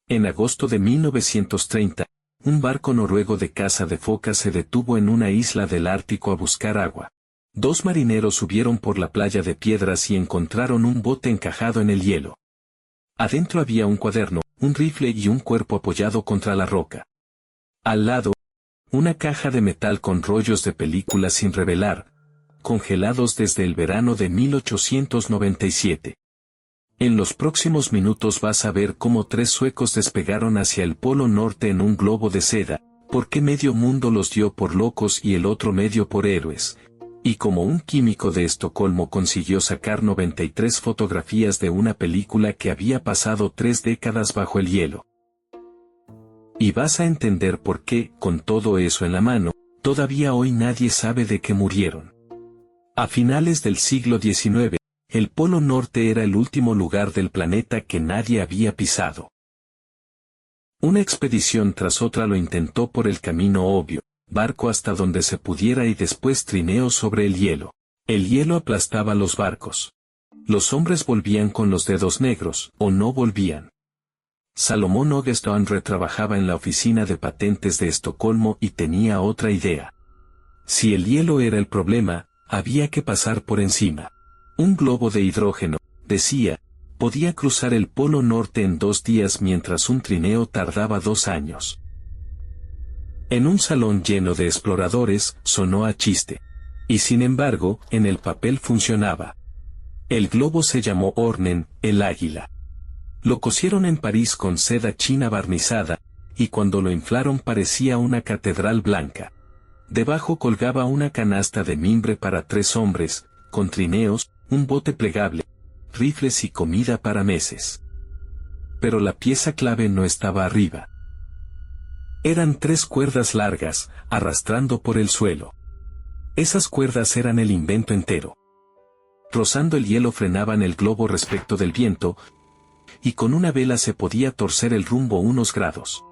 En agosto de 1930, un barco noruego de caza de focas se detuvo en una isla del Ártico a buscar agua. Dos marineros subieron por la playa de piedras y encontraron un bote encajado en el hielo. Adentro había un cuaderno, un rifle y un cuerpo apoyado contra la roca. Al lado, una caja de metal con rollos de película sin revelar, congelados desde el verano de 1897. En los próximos minutos vas a ver cómo tres suecos despegaron hacia el Polo Norte en un globo de seda, por qué medio mundo los dio por locos y el otro medio por héroes, y cómo un químico de Estocolmo consiguió sacar 93 fotografías de una película que había pasado 3 décadas bajo el hielo. Y vas a entender por qué, con todo eso en la mano, todavía hoy nadie sabe de qué murieron. A finales del siglo XIX, el Polo Norte era el último lugar del planeta que nadie había pisado. Una expedición tras otra lo intentó por el camino obvio, barco hasta donde se pudiera y después trineo sobre el hielo. El hielo aplastaba los barcos. Los hombres volvían con los dedos negros, o no volvían. Salomón Ogestone retrabajaba en la oficina de patentes de Estocolmo y tenía otra idea. Si el hielo era el problema, había que pasar por encima. Un globo de hidrógeno, decía, podía cruzar el Polo Norte en 2 días mientras un trineo tardaba 2 años. En un salón lleno de exploradores, sonó a chiste. Y sin embargo, en el papel funcionaba. El globo se llamó Ornen, el águila. Lo cosieron en París con seda china barnizada, y cuando lo inflaron parecía una catedral blanca. Debajo colgaba una canasta de mimbre para 3 hombres, con trineos, un bote plegable, rifles y comida para meses. Pero la pieza clave no estaba arriba. Eran 3 cuerdas largas, arrastrando por el suelo. Esas cuerdas eran el invento entero. Rozando el hielo frenaban el globo respecto del viento, y con una vela se podía torcer el rumbo unos grados.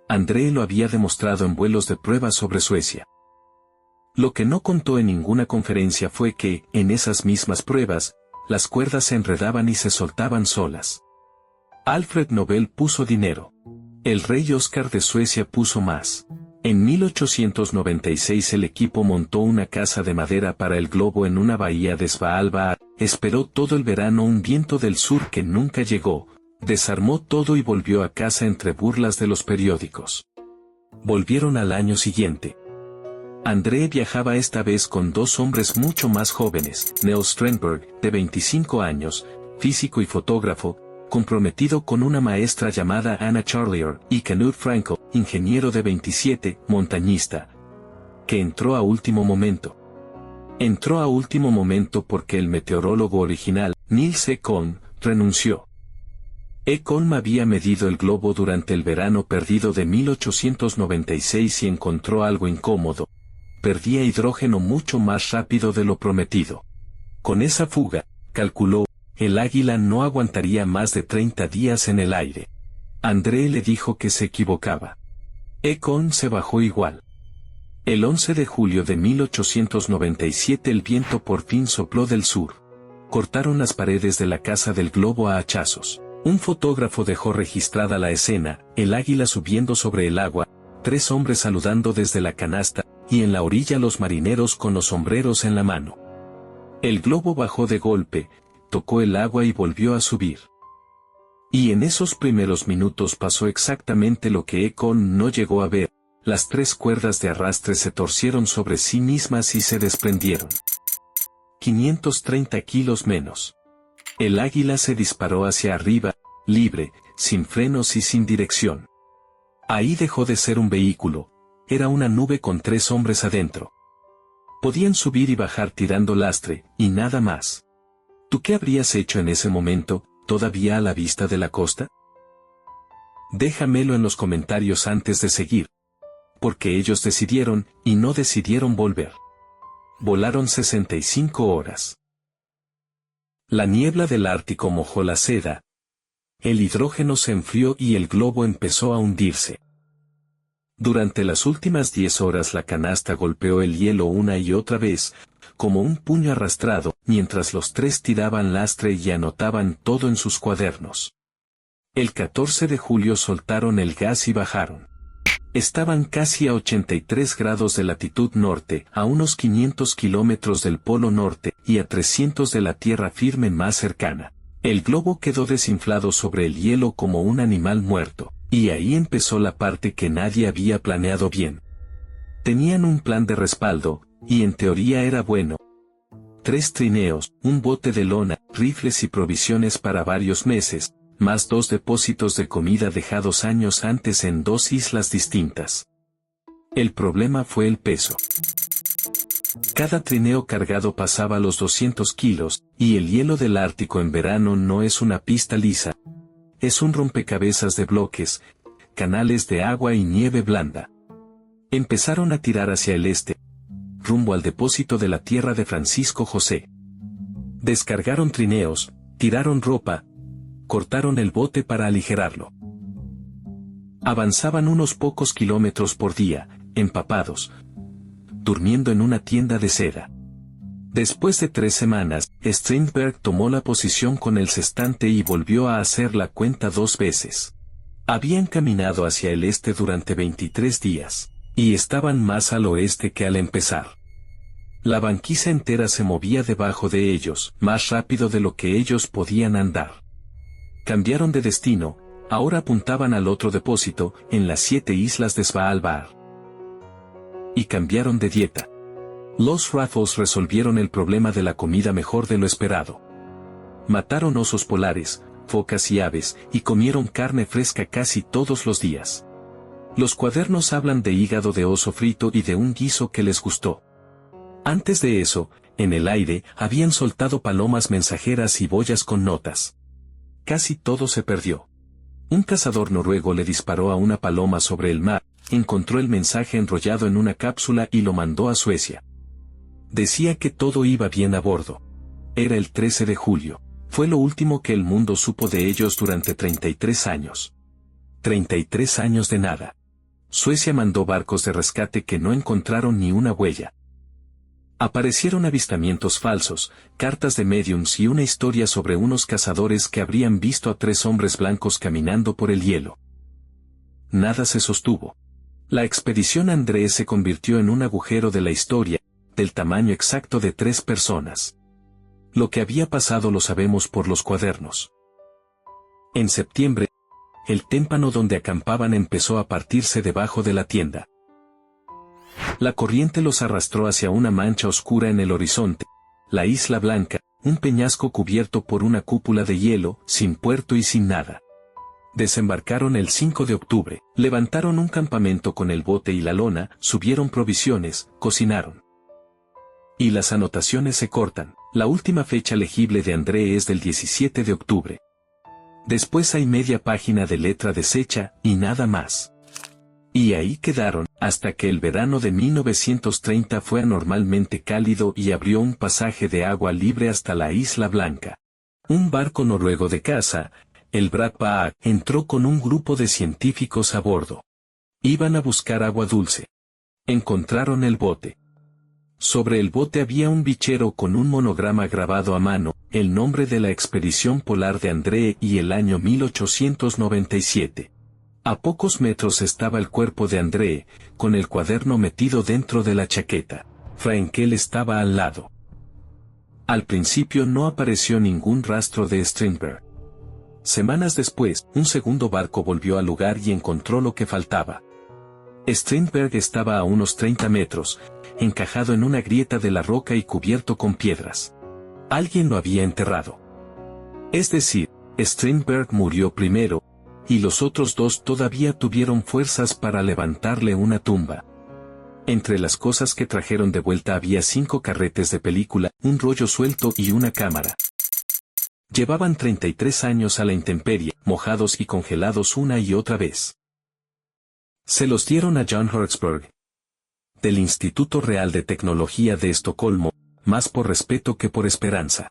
André lo había demostrado en vuelos de prueba sobre Suecia. Lo que no contó en ninguna conferencia fue que, en esas mismas pruebas, las cuerdas se enredaban y se soltaban solas. Alfred Nobel puso dinero. El rey Oscar de Suecia puso más. En 1896 el equipo montó una casa de madera para el globo en una bahía de Svalbard, esperó todo el verano un viento del sur que nunca llegó, desarmó todo y volvió a casa entre burlas de los periódicos. Volvieron al año siguiente. André viajaba esta vez con 2 hombres mucho más jóvenes, Nils Strenberg, de 25 años, físico y fotógrafo, comprometido con una maestra llamada Anna Charlier, y Knut Frankel, ingeniero de 27, montañista, que entró a último momento. Entró a último momento porque el meteorólogo original, Nils Ekholm, renunció. Ekholm había medido el globo durante el verano perdido de 1896 y encontró algo incómodo. Perdía hidrógeno mucho más rápido de lo prometido. Con esa fuga, calculó, el águila no aguantaría más de 30 días en el aire. André le dijo que se equivocaba. Ekholm se bajó igual. El 11 de julio de 1897 el viento por fin sopló del sur. Cortaron las paredes de la casa del globo a hachazos. Un fotógrafo dejó registrada la escena, el águila subiendo sobre el agua, 3 hombres saludando desde la canasta, y en la orilla los marineros con los sombreros en la mano. El globo bajó de golpe, tocó el agua y volvió a subir. Y en esos primeros minutos pasó exactamente lo que Ekholm no llegó a ver, las 3 cuerdas de arrastre se torcieron sobre sí mismas y se desprendieron. 530 kilos menos. El águila se disparó hacia arriba, libre, sin frenos y sin dirección. Ahí dejó de ser un vehículo, era una nube con 3 hombres adentro. Podían subir y bajar tirando lastre, y nada más. ¿Tú qué habrías hecho en ese momento, todavía a la vista de la costa? Déjamelo en los comentarios antes de seguir. Porque ellos decidieron, y no decidieron volver. Volaron 65 horas. La niebla del Ártico mojó la seda. El hidrógeno se enfrió y el globo empezó a hundirse. Durante las últimas 10 horas la canasta golpeó el hielo una y otra vez, como un puño arrastrado, mientras los 3 tiraban lastre y anotaban todo en sus cuadernos. El 14 de julio soltaron el gas y bajaron. Estaban casi a 83 grados de latitud norte, a unos 500 kilómetros del polo norte y a 300 de la tierra firme más cercana. El globo quedó desinflado sobre el hielo como un animal muerto, y ahí empezó la parte que nadie había planeado bien. Tenían un plan de respaldo, y en teoría era bueno. 3 trineos, un bote de lona, rifles y provisiones para varios meses, más 2 depósitos de comida dejados años antes en 2 islas distintas. El problema fue el peso. Cada trineo cargado pasaba los 200 kilos, y el hielo del Ártico en verano no es una pista lisa. Es un rompecabezas de bloques, canales de agua y nieve blanda. Empezaron a tirar hacia el este, rumbo al depósito de la tierra de Francisco José. Descargaron trineos, tiraron ropa, cortaron el bote para aligerarlo. Avanzaban unos pocos kilómetros por día, empapados, durmiendo en una tienda de seda. Después de 3 semanas, Strindberg tomó la posición con el sextante y volvió a hacer la cuenta 2 veces. Habían caminado hacia el este durante 23 días, y estaban más al oeste que al empezar. La banquisa entera se movía debajo de ellos, más rápido de lo que ellos podían andar. Cambiaron de destino, ahora apuntaban al otro depósito, en las 7 islas de Svalbard. Y cambiaron de dieta. Los Raffles resolvieron el problema de la comida mejor de lo esperado. Mataron osos polares, focas y aves, y comieron carne fresca casi todos los días. Los cuadernos hablan de hígado de oso frito y de un guiso que les gustó. Antes de eso, en el aire, habían soltado palomas mensajeras y boyas con notas. Casi todo se perdió. Un cazador noruego le disparó a una paloma sobre el mar, encontró el mensaje enrollado en una cápsula y lo mandó a Suecia. Decía que todo iba bien a bordo. Era el 13 de julio. Fue lo último que el mundo supo de ellos durante 33 años. 33 años de nada. Suecia mandó barcos de rescate que no encontraron ni una huella. Aparecieron avistamientos falsos, cartas de médiums y una historia sobre unos cazadores que habrían visto a 3 hombres blancos caminando por el hielo. Nada se sostuvo. La expedición Andrée se convirtió en un agujero de la historia, del tamaño exacto de 3 personas. Lo que había pasado lo sabemos por los cuadernos. En septiembre, el témpano donde acampaban empezó a partirse debajo de la tienda. La corriente los arrastró hacia una mancha oscura en el horizonte, la Isla Blanca, un peñasco cubierto por una cúpula de hielo, sin puerto y sin nada. Desembarcaron el 5 de octubre, levantaron un campamento con el bote y la lona, subieron provisiones, cocinaron. Y las anotaciones se cortan, la última fecha legible de Andrée es del 17 de octubre. Después hay media página de letra deshecha, y nada más. Y ahí quedaron, hasta que el verano de 1930 fue anormalmente cálido y abrió un pasaje de agua libre hasta la Isla Blanca. Un barco noruego de caza, el Bradback, entró con un grupo de científicos a bordo. Iban a buscar agua dulce. Encontraron el bote. Sobre el bote había un bichero con un monograma grabado a mano, el nombre de la expedición polar de Andrée y el año 1897. A pocos metros estaba el cuerpo de Andrée, con el cuaderno metido dentro de la chaqueta. Frenkel estaba al lado. Al principio no apareció ningún rastro de Strindberg. Semanas después, un segundo barco volvió al lugar y encontró lo que faltaba. Strindberg estaba a unos 30 metros, encajado en una grieta de la roca y cubierto con piedras. Alguien lo había enterrado. Es decir, Strindberg murió primero, y los otros 2 todavía tuvieron fuerzas para levantarle una tumba. Entre las cosas que trajeron de vuelta había 5 carretes de película, un rollo suelto y una cámara. Llevaban 33 años a la intemperie, mojados y congelados una y otra vez. Se los dieron a John Hertzberg, del Instituto Real de Tecnología de Estocolmo, más por respeto que por esperanza.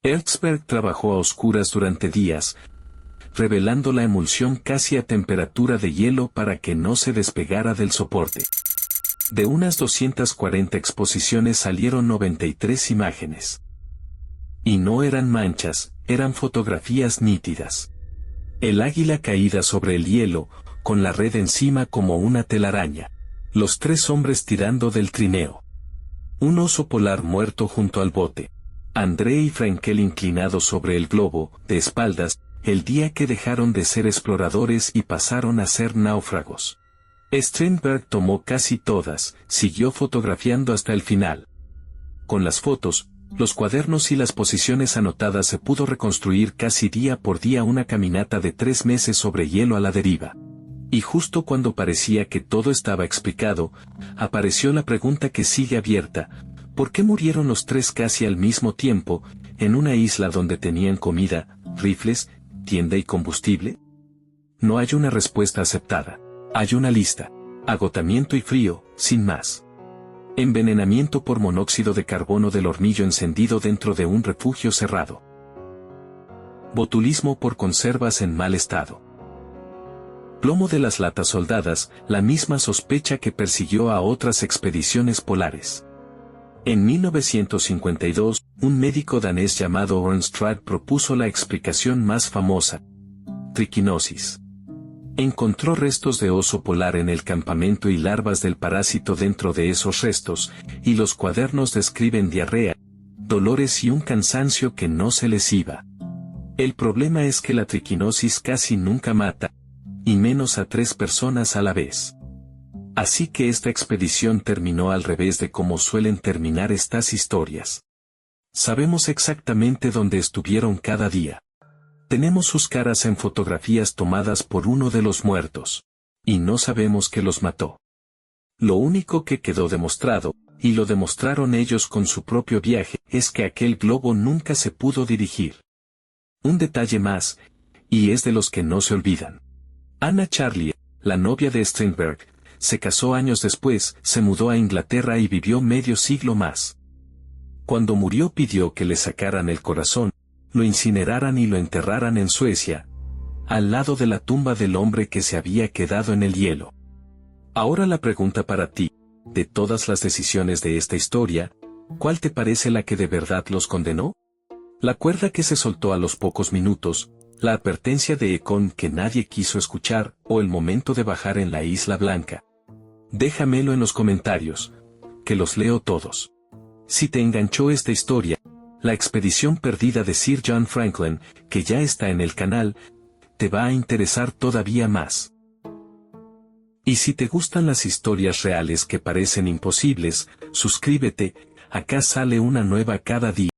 Hertzberg trabajó a oscuras durante días, revelando la emulsión casi a temperatura de hielo para que no se despegara del soporte. De unas 240 exposiciones salieron 93 imágenes. Y no eran manchas, eran fotografías nítidas. El águila caída sobre el hielo, con la red encima como una telaraña. Los 3 hombres tirando del trineo. Un oso polar muerto junto al bote. André y Frankel inclinados sobre el globo, de espaldas, el día que dejaron de ser exploradores y pasaron a ser náufragos. Strindberg tomó casi todas, siguió fotografiando hasta el final. Con las fotos, los cuadernos y las posiciones anotadas se pudo reconstruir casi día por día una caminata de 3 meses sobre hielo a la deriva. Y justo cuando parecía que todo estaba explicado, apareció la pregunta que sigue abierta: ¿por qué murieron los 3 casi al mismo tiempo, en una isla donde tenían comida, rifles, tienda y combustible? No hay una respuesta aceptada. Hay una lista. Agotamiento y frío, sin más. Envenenamiento por monóxido de carbono del hornillo encendido dentro de un refugio cerrado. Botulismo por conservas en mal estado. Plomo de las latas soldadas, la misma sospecha que persiguió a otras expediciones polares. En 1952, un médico danés llamado Ornstrand propuso la explicación más famosa: triquinosis. Encontró restos de oso polar en el campamento y larvas del parásito dentro de esos restos, y los cuadernos describen diarrea, dolores y un cansancio que no se les iba. El problema es que la triquinosis casi nunca mata, y menos a 3 personas a la vez. Así que esta expedición terminó al revés de cómo suelen terminar estas historias. Sabemos exactamente dónde estuvieron cada día. Tenemos sus caras en fotografías tomadas por uno de los muertos. Y no sabemos qué los mató. Lo único que quedó demostrado, y lo demostraron ellos con su propio viaje, es que aquel globo nunca se pudo dirigir. Un detalle más, y es de los que no se olvidan. Anna Charlier, la novia de Strindberg, se casó años después, se mudó a Inglaterra y vivió medio siglo más. Cuando murió pidió que le sacaran el corazón, lo incineraran y lo enterraran en Suecia, al lado de la tumba del hombre que se había quedado en el hielo. Ahora la pregunta para ti: de todas las decisiones de esta historia, ¿cuál te parece la que de verdad los condenó? ¿La cuerda que se soltó a los pocos minutos, la advertencia de Econ que nadie quiso escuchar, o el momento de bajar en la Isla Blanca? Déjamelo en los comentarios, que los leo todos. Si te enganchó esta historia, la expedición perdida de Sir John Franklin, que ya está en el canal, te va a interesar todavía más. Y si te gustan las historias reales que parecen imposibles, suscríbete, acá sale una nueva cada día.